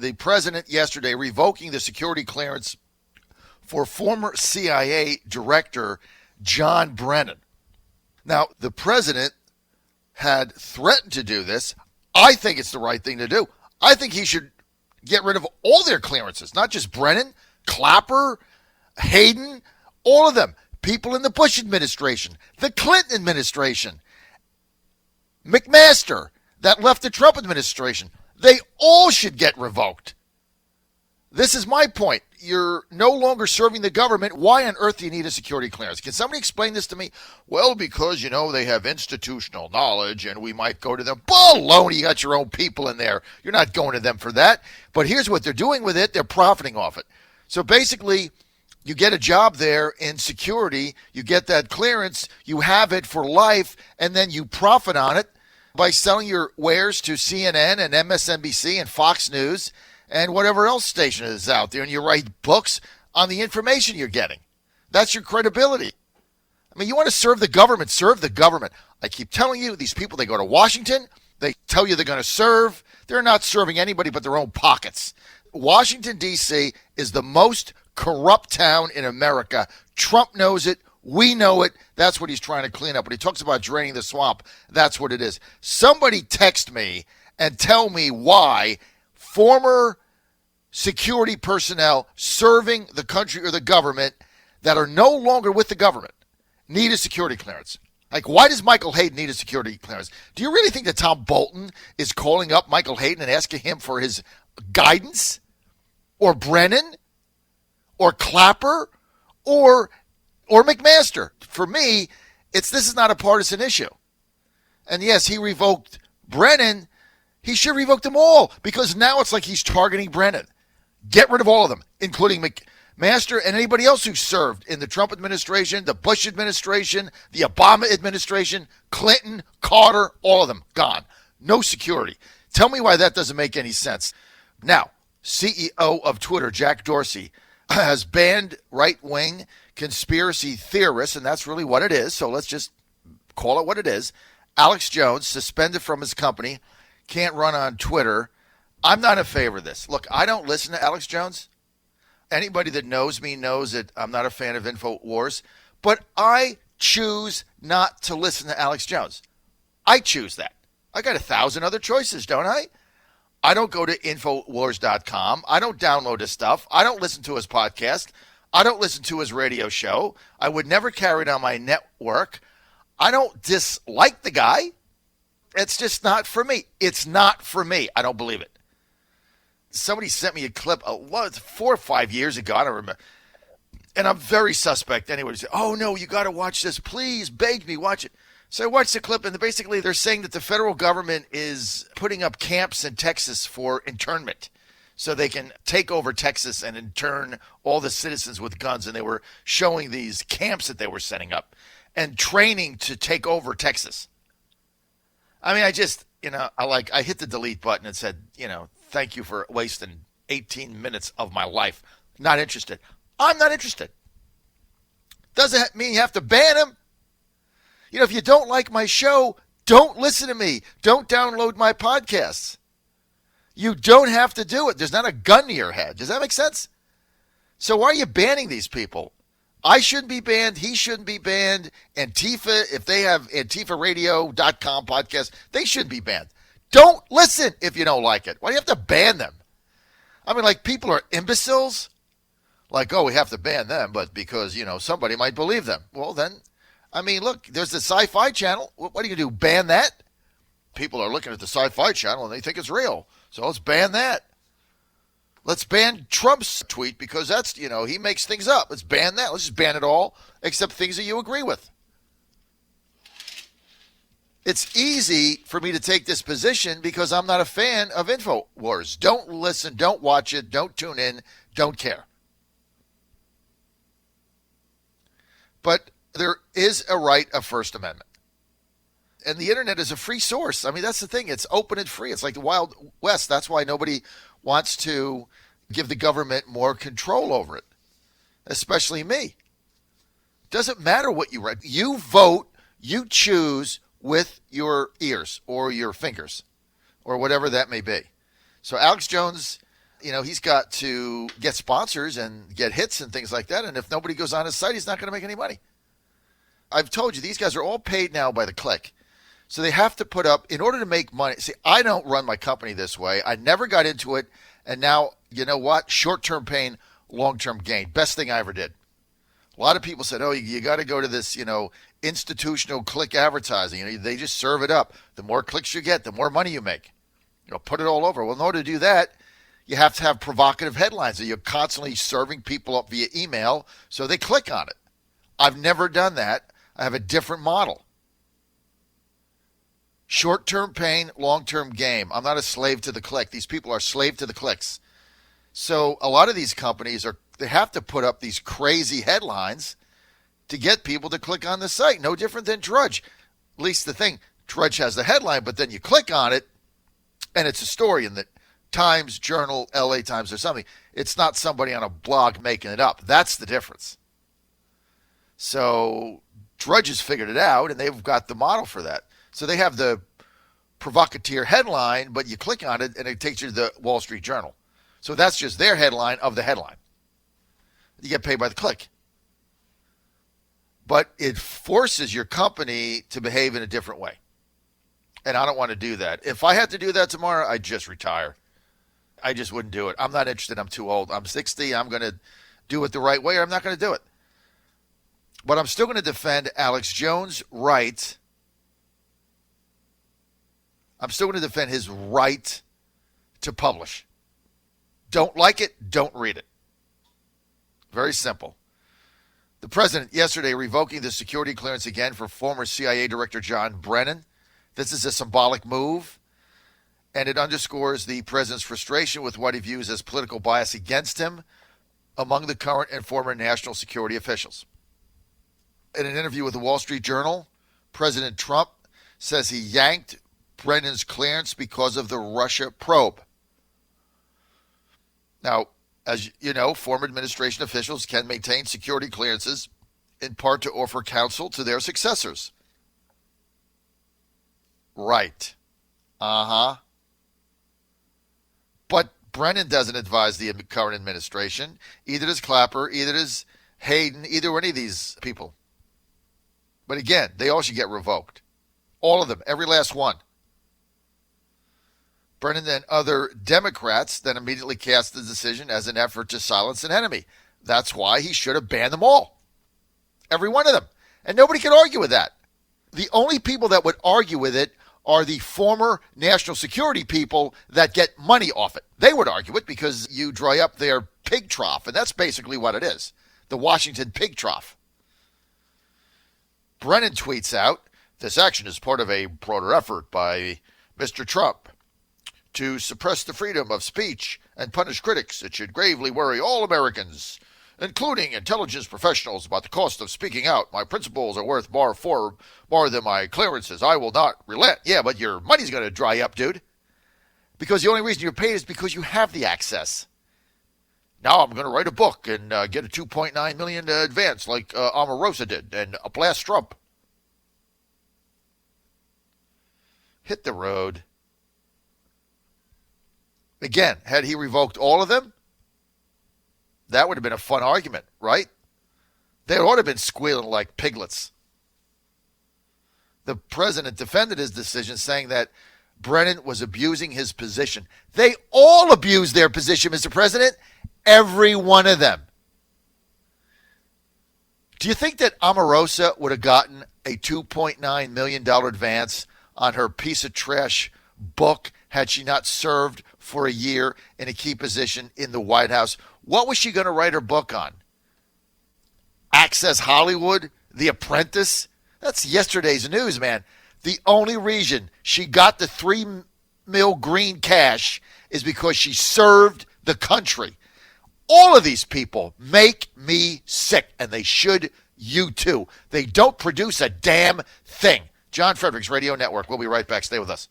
the president yesterday revoking the security clearance for former CIA director John Brennan. Now, the president had threatened to do this. I think it's the right thing to do. I think he should get rid of all their clearances, not just Brennan, Clapper, Hayden, all of them. People in the Bush administration, the Clinton administration, McMaster, that left the Trump administration. They all should get revoked. This is my point. You're no longer serving the government. Why on earth do you need a security clearance? Can somebody explain this to me? Well, because, they have institutional knowledge and we might go to them. Baloney, you got your own people in there. You're not going to them for that. But here's what they're doing with it. They're profiting off it. So basically, you get a job there in security. You get that clearance. You have it for life, and then you profit on it by selling your wares to CNN and MSNBC and Fox News and whatever else station is out there, and you write books on the information you're getting. That's your credibility. I mean, you want to serve the government, serve the government. I keep telling you, these people, they go to Washington, they tell you they're going to serve. They're not serving anybody but their own pockets. Washington, D.C. is the most corrupt town in America. Trump knows it. We know it. That's what he's trying to clean up. When he talks about draining the swamp, that's what it is. Somebody text me and tell me why former security personnel serving the country or the government that are no longer with the government need a security clearance. Like, why does Michael Hayden need a security clearance? Do you really think that Tom Bolton is calling up Michael Hayden and asking him for his guidance? Or Brennan? Or Clapper? Or McMaster? For me, this is not a partisan issue. And yes, he revoked Brennan. He should revoke them all, because now it's like he's targeting Brennan. Get rid of all of them, including McMaster and anybody else who served in the Trump administration, the Bush administration, the Obama administration, Clinton, Carter, all of them gone. No security. Tell me why that doesn't make any sense. Now, CEO of Twitter, Jack Dorsey, has banned right-wing conspiracy theorists, and that's really what it is, so let's just call it what it is. Alex Jones, suspended from his company, can't run on Twitter. I'm not in favor of this. Look, I don't listen to Alex Jones. Anybody that knows me knows that I'm not a fan of InfoWars, but I choose not to listen to Alex Jones. I choose that. I got 1,000 other choices, don't I? I don't go to Infowars.com. I don't download his stuff. I don't listen to his podcast. I don't listen to his radio show. I would never carry it on my network. I don't dislike the guy. It's just not for me. It's not for me. I don't believe it. Somebody sent me a clip 4 or 5 years ago. I don't remember. And I'm very suspect. Anybody said, oh, no, you got to watch this. Please, beg me, watch it. So I watched the clip, and basically they're saying that the federal government is putting up camps in Texas for internment so they can take over Texas and intern all the citizens with guns. And they were showing these camps that they were setting up and training to take over Texas. I mean, I just, I hit the delete button and said, thank you for wasting 18 minutes of my life. Not interested. I'm not interested. Doesn't mean you have to ban him. If you don't like my show, don't listen to me. Don't download my podcasts. You don't have to do it. There's not a gun to your head. Does that make sense? So why are you banning these people? I shouldn't be banned. He shouldn't be banned. Antifa, if they have AntifaRadio.com podcast, they shouldn't be banned. Don't listen if you don't like it. Why do you have to ban them? I mean, people are imbeciles. Like, oh, we have to ban them, but because, somebody might believe them. Well, then, look, there's the Sci-Fi Channel. What are you going to do, ban that? People are looking at the Sci-Fi Channel and they think it's real. So let's ban that. Let's ban Trump's tweet because that's, he makes things up. Let's ban that. Let's just ban it all except things that you agree with. It's easy for me to take this position because I'm not a fan of InfoWars. Don't listen, don't watch it, don't tune in, don't care. But there is a right of First Amendment. And the internet is a free source. That's the thing. It's open and free. It's like the Wild West. That's why nobody wants to give the government more control over it, especially me. Doesn't matter what you write. You vote, you choose with your ears or your fingers or whatever that may be. So Alex Jones He's got to get sponsors and get hits and things like that. And if nobody goes on his site, he's not going to make any money. I've told you, these guys are all paid now by the click. So they have to put up, in order to make money. See, I don't run my company this way. I never got into it. And now, you know what? Short-term pain, long-term gain. Best thing I ever did. A lot of people said, oh, you got to go to this, institutional click advertising. They just serve it up. The more clicks you get, the more money you make. Put it all over. Well, in order to do that, you have to have provocative headlines that you're constantly serving people up via email so they click on it. I've never done that. I have a different model. Short-term pain, long-term game. I'm not a slave to the click. These people are slave to the clicks. So a lot of these companies they have to put up these crazy headlines to get people to click on the site. No different than Drudge. At least the thing, Drudge has the headline, but then you click on it, and it's a story in the Times, Journal, LA Times, or something. It's not somebody on a blog making it up. That's the difference. So Drudge has figured it out, and they've got the model for that. So they have the provocateur headline, but you click on it, and it takes you to the Wall Street Journal. So that's just their headline of the headline. You get paid by the click. But it forces your company to behave in a different way. And I don't want to do that. If I had to do that tomorrow, I'd just retire. I just wouldn't do it. I'm not interested. I'm too old. I'm 60. I'm going to do it the right way, or I'm not going to do it. But I'm still going to defend Alex Jones' right. I'm still going to defend his right to publish. Don't like it, don't read it. Very simple. The president yesterday revoking the security clearance again for former CIA Director John Brennan. This is a symbolic move, and it underscores the president's frustration with what he views as political bias against him among the current and former national security officials. In an interview with the Wall Street Journal, President Trump says he yanked Brennan's clearance because of the Russia probe. Now, as you know, former administration officials can maintain security clearances in part to offer counsel to their successors. Right. But Brennan doesn't advise the current administration. Either does Clapper, either does Hayden, either any of these people. But again, they all should get revoked. All of them, every last one. Brennan and other Democrats then immediately cast the decision as an effort to silence an enemy. That's why he should have banned them all. Every one of them. And nobody can argue with that. The only people that would argue with it are the former national security people that get money off it. They would argue it because you dry up their pig trough, and that's basically what it is. The Washington pig trough. Brennan tweets out, this action is part of a broader effort by Mr. Trump to suppress the freedom of speech and punish critics. It should gravely worry all Americans, including intelligence professionals, about the cost of speaking out. My principles are worth more than my clearances. I will not relent. Yeah, but your money's going to dry up, dude. Because the only reason you're paid is because you have the access. Now I'm going to write a book and get a $2.9 million advance like Omarosa did and blast Trump. Hit the road. Again, had he revoked all of them, that would have been a fun argument, right? They ought to have been squealing like piglets. The president defended his decision, saying that Brennan was abusing his position. They all abused their position, Mr. President. Every one of them. Do you think that Omarosa would have gotten a $2.9 million advance on her piece of trash book had she not served for a year in a key position in the White House? What was she going to write her book on? Access Hollywood? The Apprentice? That's yesterday's news, man. The only reason she got the $3 million green cash is because she served the country. All of these people make me sick, and they should you too. They don't produce a damn thing. John Fredericks Radio Network. We'll be right back. Stay with us.